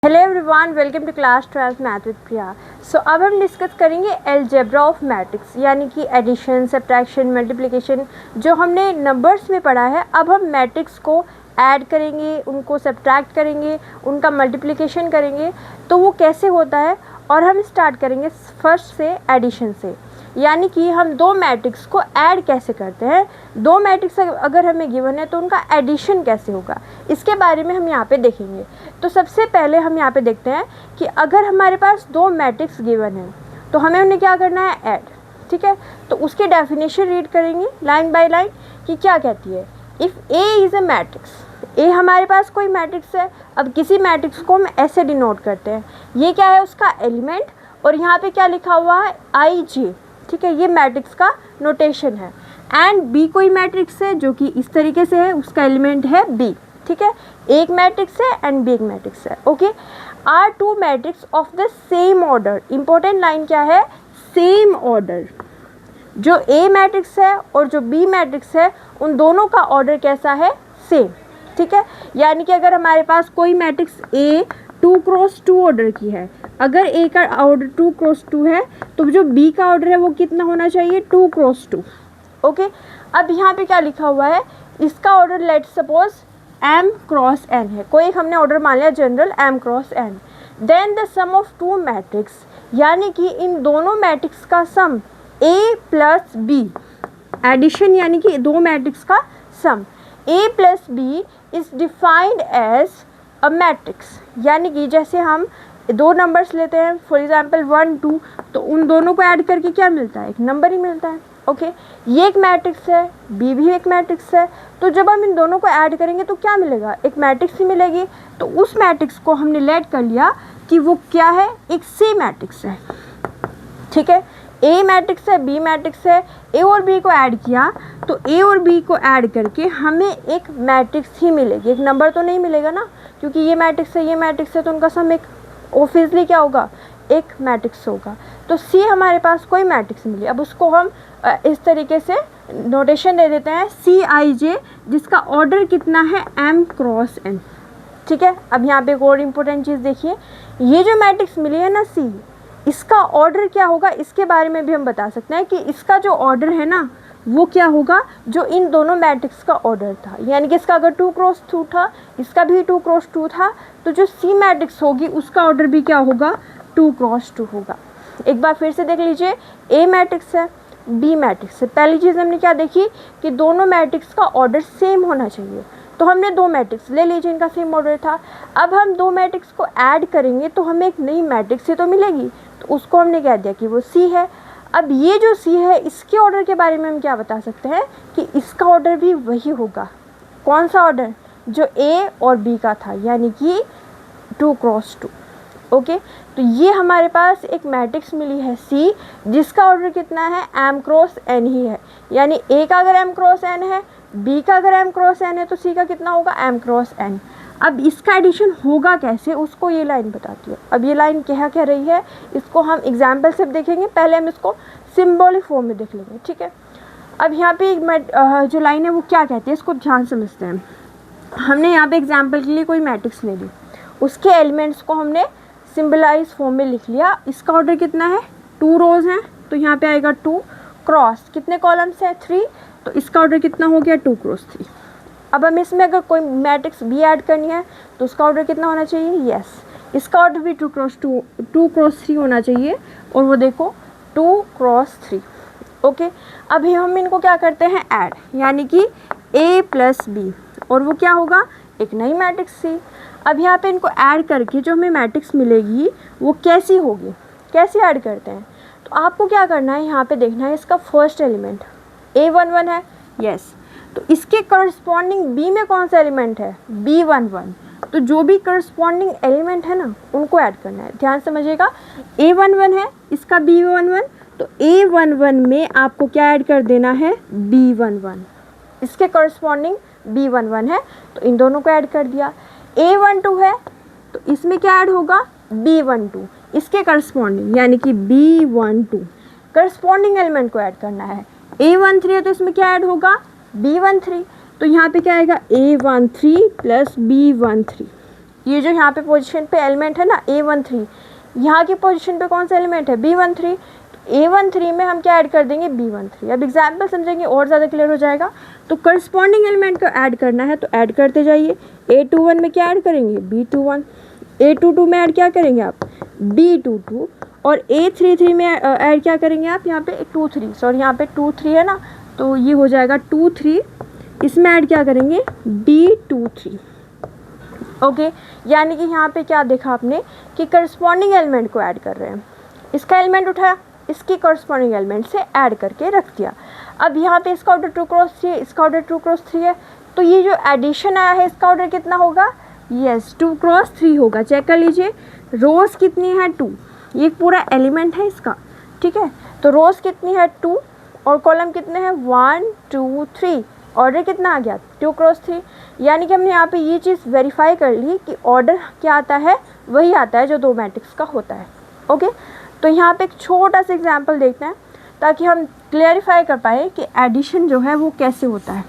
Hello everyone, welcome to class 12 math with Priya. So अब हम discuss करेंगे अलजेब्रा ऑफ मैट्रिक्स, यानी कि एडिशन, सब्ट्रैक्शन, मल्टीप्लिकेशन जो हमने नंबर्स में पढ़ा है। अब हम मैट्रिक्स को ऐड करेंगे, उनको सब्ट्रैक्ट करेंगे, उनका मल्टीप्लिकेशन करेंगे, तो वो कैसे होता है। और हम स्टार्ट करेंगे फर्स्ट से, एडिशन से, यानी कि हम दो मैट्रिक्स को ऐड कैसे करते हैं। दो मैट्रिक्स अगर हमें गिवन है तो उनका एडिशन कैसे होगा, इसके बारे में हम यहाँ पे देखेंगे। तो सबसे पहले हम यहाँ पे देखते हैं कि अगर हमारे पास दो मैट्रिक्स गिवन है तो हमें उन्हें क्या करना है, ऐड। ठीक है, तो उसकी डेफिनेशन रीड करेंगे लाइन बाय लाइन कि क्या कहती है। If A is a matrix, A हमारे पास कोई मैट्रिक्स है। अब किसी मैट्रिक्स को हम ऐसे डिनोट करते हैं, ये क्या है, उसका एलिमेंट, और यहाँ पे क्या लिखा हुआ है, आई जे। ठीक है, ये मैट्रिक्स का नोटेशन है। एंड बी कोई मैट्रिक्स है जो कि इस तरीके से है, उसका एलिमेंट है बी। ठीक है, एक मैट्रिक्स है एंड बी एक मैट्रिक्स है। Okay, are two matrix of the same order. Important line क्या है, सेम ऑर्डर। जो ए मैट्रिक्स है और जो बी मैट्रिक्स है, उन दोनों का ऑर्डर कैसा है, सेम। ठीक है, यानी कि अगर हमारे पास कोई मैट्रिक्स ए 2x2 ऑर्डर की है, अगर ए का ऑर्डर 2x2 है तो जो बी का ऑर्डर है वो कितना होना चाहिए, 2x2। ओके, अब यहाँ पे क्या लिखा हुआ है, इसका order let suppose m cross n है। कोई एक हमने ऑर्डर मान लिया general m cross n। Then the sum of two matrix, यानी कि इन दोनों मैट्रिक्स का sum a plus B, addition यानी कि दो मैट्रिक्स का sum a plus B is defined as a matrix. यानी कि जैसे हम दो नंबर्स लेते हैं, फॉर एग्जांपल 1 2, तो उन दोनों को ऐड करके क्या मिलता है, एक नंबर ही मिलता है। ओके, ये एक मैट्रिक्स है, बी भी एक मैट्रिक्स है, तो जब हम इन दोनों को ऐड करेंगे तो क्या मिलेगा, एक मैट्रिक्स ही मिलेगी। तो उस मैट्रिक्स को हमने लेट कर लिया कि वो क्या है, एक सी मैट्रिक्स है। ठीक है, ए मैट्रिक्स है, बी मैट्रिक्स है, ए और बी को ऐड किया तो ए और बी को ऐड करके हमें एक मैट्रिक्स ही मिलेगी, एक नंबर तो नहीं मिलेगा ना, क्योंकि ये मैट्रिक्स है, ये मैट्रिक्स है, तो उनका सम एक ऑब्वियसली क्या होगा, एक मैट्रिक्स होगा। तो सी हमारे पास कोई मैट्रिक्स मिली, अब उसको हम इस तरीके से नोटेशन दे देते हैं सी आई जे, जिसका ऑर्डर कितना है, एम क्रॉस एन। ठीक है, अब यहाँ पे एक और इम्पोर्टेंट चीज़ देखिए, ये जो मैट्रिक्स मिली है ना सी, इसका ऑर्डर क्या होगा, इसके बारे में भी हम बता सकते हैं कि इसका जो ऑर्डर है ना वो क्या होगा, जो इन दोनों मैट्रिक्स का ऑर्डर था। यानी कि इसका अगर 2x2 था, इसका भी 2x2 था, तो जो सी मैट्रिक्स होगी उसका ऑर्डर भी क्या होगा, 2x2 होगा। एक बार फिर से देख लीजिए, ए मैट्रिक्स है, बी मैट्रिक्स है। पहली चीज़ हमने क्या देखी कि दोनों मैट्रिक्स का ऑर्डर सेम होना चाहिए, तो हमने दो मैट्रिक्स ले लीजिए, इनका सेम ऑर्डर था। अब हम दो मैट्रिक्स को ऐड करेंगे तो हमें एक नई मैट्रिक्स ही तो मिलेगी, तो उसको हमने कह दिया कि वो सी है। अब ये जो सी है, इसके ऑर्डर के बारे में हम क्या बता सकते हैं कि इसका ऑर्डर भी वही होगा। कौन सा ऑर्डर, जो ए और बी का था, यानी कि 2x2। ओके, तो ये हमारे पास एक मैट्रिक्स मिली है सी, जिसका ऑर्डर कितना है, एम क्रॉस एन ही है। यानी ए का अगर एम क्रॉस एन है, बी का अगर एम क्रॉस एन है, तो सी का कितना होगा, एम क्रॉस एन। अब इसका एडिशन होगा कैसे, उसको ये लाइन बताती है। अब ये लाइन क्या रही है, इसको हम एग्जाम्पल से देखेंगे, पहले हम इसको सिम्बॉलिक फॉर्म में देख लेंगे। ठीक है, अब यहाँ पे जो लाइन है वो क्या कहती है, इसको ध्यान समझते हैं। हमने यहाँ पे एग्जाम्पल के लिए कोई मैट्रिक्स ले ली, उसके एलिमेंट्स को हमने सिम्बलाइज फॉर्म में लिख लिया। इसका ऑर्डर कितना है, 2 रोज हैं, तो यहाँ पे आएगा 2 क्रॉस, कितने कॉलम्स है, 3, तो इसका ऑर्डर कितना हो गया, 2x3। अब हम इसमें अगर कोई मैट्रिक्स बी ऐड करनी है तो उसका ऑर्डर कितना होना चाहिए, यस, इसका ऑर्डर भी 2x3 होना चाहिए, और वो देखो 2x3। ओके, अभी हम इनको क्या करते हैं, ऐड, यानी कि a प्लस बी, और वो क्या होगा, एक नई मैट्रिक्स सी। अब यहाँ पे इनको ऐड करके जो हमें मैट्रिक्स मिलेगी वो कैसी होगी, कैसे ऐड करते हैं, तो आपको क्या करना है, यहाँ पे देखना है इसका फर्स्ट एलिमेंट a11 है, यस, तो इसके करस्पॉन्डिंग बी में कौन सा एलिमेंट है, b11, तो जो भी करस्पॉन्डिंग एलिमेंट है ना उनको ऐड करना है। ध्यान समझिएगा, a11 है, इसका b11, तो a11 में आपको क्या ऐड कर देना है, b11, इसके करस्पॉन्डिंग b11 है, तो इन दोनों को ऐड कर दिया। a12 है, तो इसमें क्या ऐड होगा, b12, इसके करस्पॉन्डिंग, यानी कि b12 करस्पॉन्डिंग एलिमेंट को ऐड करना है। a13 है, तो इसमें क्या ऐड होगा, b13, तो यहाँ पे क्या आएगा, a13 प्लस b13। ये जो यहाँ पे पोजीशन पे एलिमेंट है ना A13, यहाँ की पोजीशन पे कौन सा एलिमेंट है B13, A13 में हम क्या ऐड कर देंगे B13। अब एग्जाम्पल समझेंगे और ज़्यादा क्लियर हो जाएगा। तो करस्पॉन्डिंग एलिमेंट को ऐड करना है तो ऐड करते जाइए। A21 में क्या ऐड करेंगे B21, A22 में ऐड क्या करेंगे आप B22, और A33 में ऐड क्या करेंगे आप यहाँ पे 23, सॉरी यहाँ पे 23 है ना, तो ये हो जाएगा 23, इसमें ऐड क्या करेंगे B23। ओके, यानी कि यहाँ पे क्या देखा आपने कि करस्पॉन्डिंग एलिमेंट को ऐड कर रहे हैं। इसका एलिमेंट उठाया, इसकी करस्पॉन्डिंग एलिमेंट से ऐड करके रख दिया। अब यहाँ पे इसका ऑर्डर 2 क्रॉस 3 है, इसका ऑर्डर 2 क्रॉस 3 है, तो ये जो एडिशन आया है इसका ऑर्डर कितना होगा, यस 2 क्रॉस 3 होगा। चेक कर लीजिए, रोज़ कितनी है 2, ये पूरा एलिमेंट है इसका, ठीक है। तो रोज़ कितनी है 2 और कॉलम कितने हैं 1 2 3, ऑर्डर कितना आ गया 2 क्रॉस 3। यानी कि हमने यहाँ पे ये चीज़ वेरीफाई कर ली कि ऑर्डर क्या आता है, वही आता है जो 2 मैट्रिक्स का होता है। ओके, तो यहाँ पे एक छोटा सा एग्जांपल देखते हैं ताकि हम क्लियरिफाई कर पाए कि एडिशन जो है वो कैसे होता है।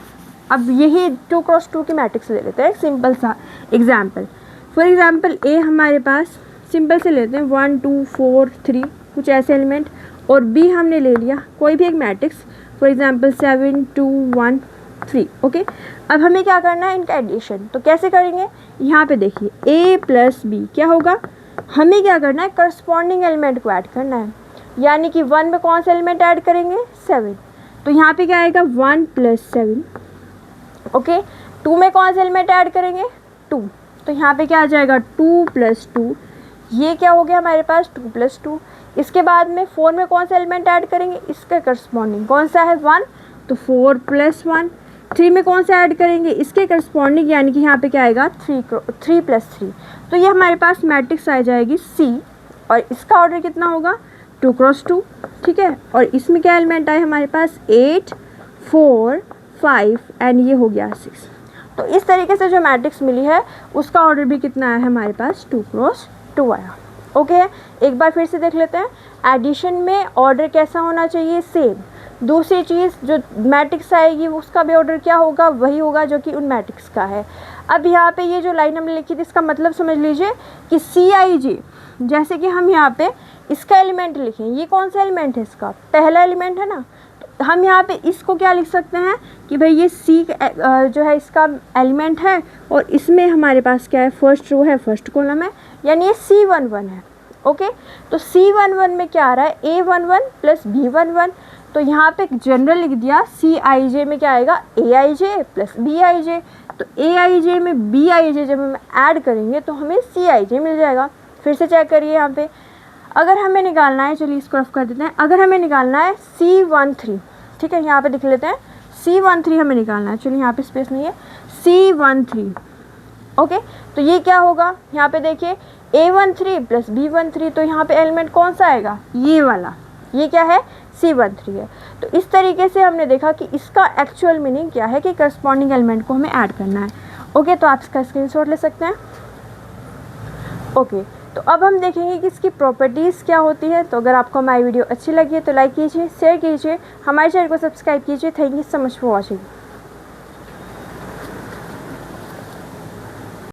अब यही 2 क्रॉस 2 की मैट्रिक्स ले लेते हैं, एक सिंपल सा एग्जांपल। फॉर एग्जांपल ए हमारे पास सिंपल से लेते हैं 1 2 4 3 कुछ ऐसे एलिमेंट, और बी हमने ले लिया कोई भी एक मैट्रिक्स, फॉर एग्जांपल 7 2 1 3। ओके, अब हमें क्या करना है इनका एडिशन, तो कैसे करेंगे, यहाँ पे देखिए ए प्लस बी क्या होगा, हमें क्या करना है करस्पॉन्डिंग एलिमेंट को ऐड करना है। यानी कि 1 में कौन सा एलिमेंट ऐड करेंगे 7, तो यहाँ पे क्या आएगा 1 + 7। ओके, 2 में कौन सा एलिमेंट ऐड करेंगे 2, तो यहाँ पे क्या आ जाएगा 2 + 2, ये क्या हो गया हमारे पास 2 + 2। इसके बाद में 4 में कौन सा एलिमेंट ऐड करेंगे, इसके करस्पॉन्डिंग कौन सा है 1, तो 4 + 1। 3 में कौन सा ऐड करेंगे, इसके करस्पॉन्डिंग, यानी कि यहाँ पे क्या आएगा 3 + 3। तो ये हमारे पास मैट्रिक्स आ जाएगी C, और इसका ऑर्डर कितना होगा 2 क्रॉस 2, ठीक है। और इसमें क्या एलिमेंट आए हमारे पास 8 4 5 एंड ये हो गया 6। तो इस तरीके से जो मैट्रिक्स मिली है उसका ऑर्डर भी कितना आया है हमारे पास 2 क्रॉस 2 आया। ओके, एक बार फिर से देख लेते हैं, एडिशन में ऑर्डर कैसा होना चाहिए सेम। दूसरी चीज़ जो मैट्रिक्स आएगी उसका भी ऑर्डर क्या होगा, वही होगा जो कि उन मैट्रिक्स का है। अब यहाँ पे ये जो लाइन हमने लिखी थी इसका मतलब समझ लीजिए कि CIJ, जैसे कि हम यहाँ पे इसका एलिमेंट लिखें, ये कौन सा एलिमेंट है, इसका पहला एलिमेंट है ना, तो हम यहाँ पे इसको क्या लिख सकते हैं कि भाई ये C जो है इसका एलिमेंट है, और इसमें हमारे पास क्या है फर्स्ट रो है, फर्स्ट कॉलम है, यानी ये C11 है। ओके, तो C11 में क्या आ रहा है A11 + B11, तो यहाँ पे जनरल लिख दिया, CIJ में क्या आएगा AIJ + BIJ, तो AIJ में BIJ जब हम ऐड करेंगे तो हमें CIJ मिल जाएगा। फिर से चेक करिए यहाँ पे, अगर हमें निकालना है, चलिए इसको रफ कर देते हैं, अगर हमें निकालना है C13, ठीक है, यहाँ पे लिख लेते हैं C13 हमें निकालना है, चलिए यहाँ पे स्पेस नहीं है, C13। ओके, तो ये क्या होगा, यहाँ पे देखिए A13 + B13, तो यहाँ पे एलिमेंट कौन सा आएगा, ये वाला, ये क्या है C13 है। तो इस तरीके से हमने देखा कि इसका एक्चुअल मीनिंग क्या है कि करस्पॉन्डिंग एलिमेंट को हमें ऐड करना है। ओके, तो आप इसका स्क्रीनशॉट ले सकते हैं। ओके, तो अब हम देखेंगे कि इसकी प्रॉपर्टीज़ क्या होती है। तो अगर आपको हमारी वीडियो अच्छी लगी है तो लाइक कीजिए, शेयर कीजिए, हमारे चैनल को सब्सक्राइब कीजिए। Thank you so much for watching.